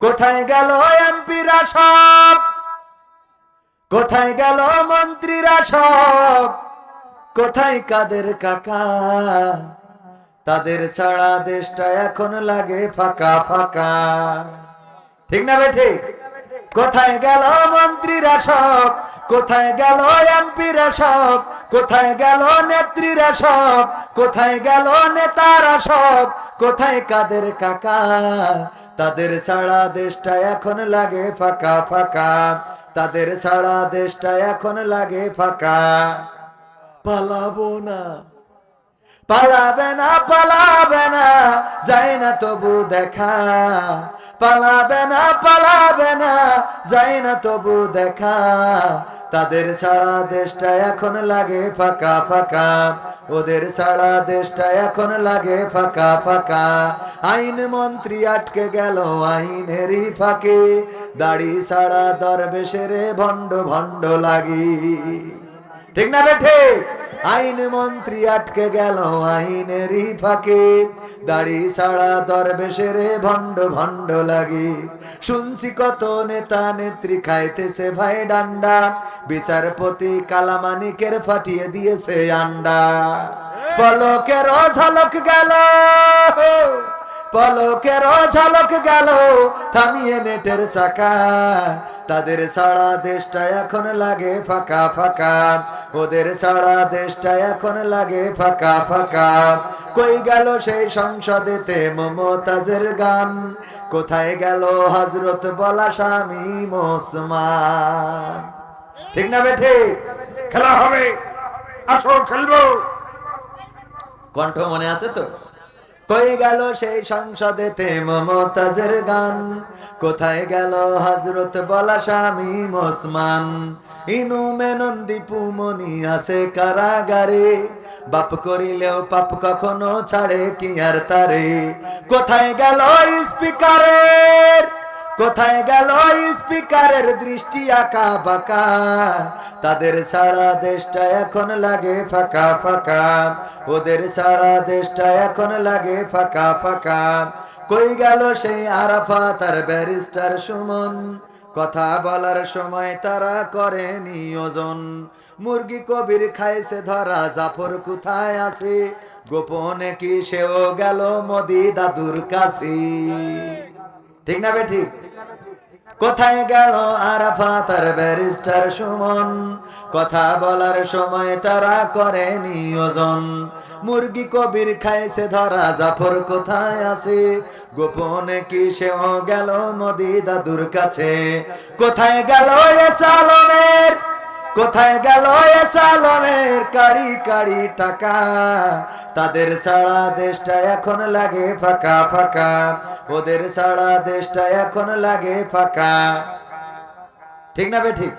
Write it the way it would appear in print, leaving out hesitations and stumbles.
কোথায় গেল এমপিরা সব, কোথায় গেল মন্ত্রীরা সব, কোথায় কাদের কাকা? তাদের ছাড়া দেশটা এখন লাগে ফাঁকা ফাঁকা। ঠিক না বেঠে? কোথায় গেল মন্ত্রীরা সব, কোথায় গেল এমপিরা সব, কোথায় গেল নেত্রীরা সব, কোথায় গেল নেতারা সব, কোথায় কাদের কাকা? তাদের ছাড়া দেশটা এখন লাগে ফাঁকা ফাঁকা, তাদের ছাড়া দেশটা এখন লাগে ফাঁকা। পালাবো না, পালাবে না, পালাবে না, যায় না তবু দেখা। পালাবে না, পালাবে না, যায় না তবু দেখা। তাদের ছাড়া দেশটা এখন লাগে ফাঁকা ফাঁকা, ওদের ছাড়া দেশটা এখন লাগে ফাঁকা ফাঁকা। আইন মন্ত্রী আটকে গেল আইনেরই ফাঁকে, দাড়ি ছাড়া দরবেশের ভণ্ড ভণ্ড লাগি। ঠিক না বেঠে? আইন মন্ত্রী আটকে গেল আইনেরই ফাঁকে, দাড়ি ছাড়া দরবেশের ভণ্ড ভণ্ড লাগি। শুনছি কত নেতা নেত্রী খাইতেছে ভাই ডান্ডা, বিচারপতি কালামানিকের ফাটিয়ে দিয়েছে আন্ডা। পলকের ঝলক গেল, পলকের ঝলক গেল, থামিয়ে নেটের চাকা। তাদের ছাড়া দেশটা এখন লাগে ফাঁকা ফাঁকা, ওদের ছাড়া দেশটা এখন লাগে ফাঁকা ফাঁকা। কই গেল সেই সংসদেতে মমতাজের গান, কোথায় গেল হযরত বলা শামীম ওসমান? ঠিক না বেঠে? খেলা হবে, আসো খেলবো। কণ্ঠ মনে আছে তো? কই গেল সেই সংসদেতে মমতাজের গান, কোথায় গেল হযরত বলা শামীম ওসমান? ইনু মেনন দীপু মনি আছে কারাগারে, বাপ করিলেও পাপ কখনো ছাড়ে কি আর তারে? কোথায় গেল স্পিকারের, কোথায় গেল স্পিকারের দৃষ্টি আঁকা বাঁকা? তাদের ছাড়া দেশটা এখন লাগে ফাঁকা ফাঁকা, ওদের ছাড়া দেশটা এখন লাগে ফাঁকা ফাঁকা। কই গেল সেই আরাফাত আর ব্যারিস্টার সুমন, কথা বলার সময় তারা করে নিয়োজন। মুরগি কবির খাইছে ধরা, জাফর কোথায় আছে? গোপনে কি সেও গেল মোদি দাদুর কাছে? ঠিক না বেঠিক? কোথায় গেল আরাফাত আর ব্যারিস্টার সুমন, কথা বলার সময় তারা করে নিয়োজন। মুরগি কবির খাইছে ধরা, জাফর কোথায় আছে? গোপনে কি সেও গেল মোদি দাদুর কাছে? কোথায় গেল এসালমের, কোথায় গেল এসালমের কাড়ি কাড়ি টাকা? তাদের ছাড়া দেশটা এখন লাগে ফাঁকা ফাঁকা, ওদের ছাড়া দেশটা এখন লাগে ফাঁকা। ঠিক না বেঠিক?